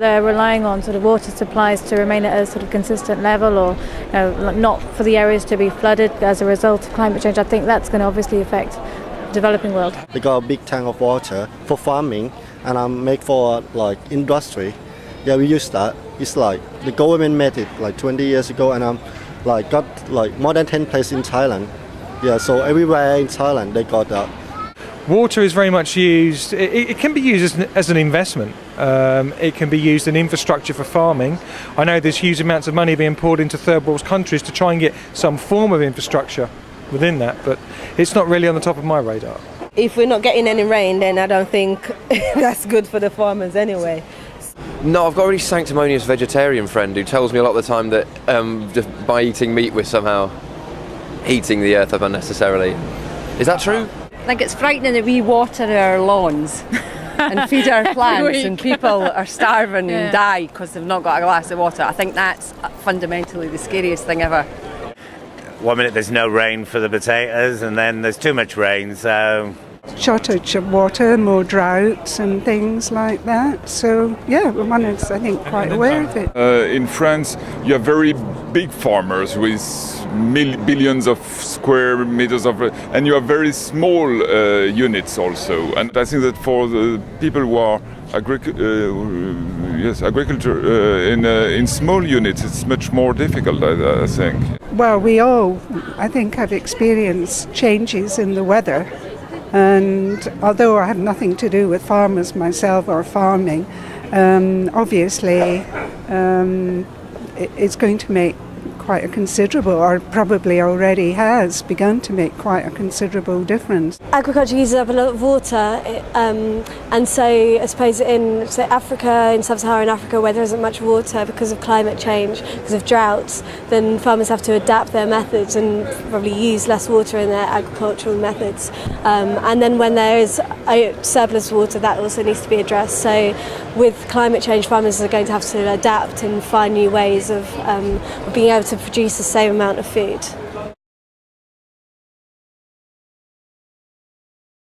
They're relying on sort of water supplies to remain at a sort of consistent level, or not for the areas to be flooded as a result of climate change. I think that's going to obviously affect the developing world. They got a big tank of water for farming and make for like industry. Yeah, we use that. It's like the government made it like 20 years ago, and got like more than 10 places in Thailand. Yeah, so everywhere in Thailand they got that. Water is very much used, it can be used as an investment. It can be used in infrastructure for farming. I know there's huge amounts of money being poured into third world countries to try and get some form of infrastructure within that, but it's not really on the top of my radar. If we're not getting any rain, then I don't think that's good for the farmers anyway. No, I've got a really sanctimonious vegetarian friend who tells me a lot of the time that just by eating meat we're somehow heating the earth up unnecessarily. Is that true? I think it's frightening that we water our lawns and feed our plants and people are starving and die because they've not got a glass of water. I think that's fundamentally the scariest thing ever. 1 minute there's no rain for the potatoes, and then there's too much rain, so... Shortage of water, more droughts and things like that. So, yeah, one is, I think, quite aware of it. In France, you have very big farmers with billions of square meters of... And you have very small units also. And I think that for the people who are agriculture in small units, it's much more difficult, I think. Well, we all, I think, have experienced changes in the weather. And although I have nothing to do with farmers myself or farming, obviously it's going to make quite a considerable, or probably already has begun to make quite a considerable difference. Agriculture uses up a lot of water, and so I suppose in Africa, in sub-Saharan Africa, where there isn't much water because of climate change, because of droughts, then farmers have to adapt their methods and probably use less water in their agricultural methods. And then when there is surplus water, that also needs to be addressed. So with climate change, farmers are going to have to adapt and find new ways of being able to produce the same amount of food.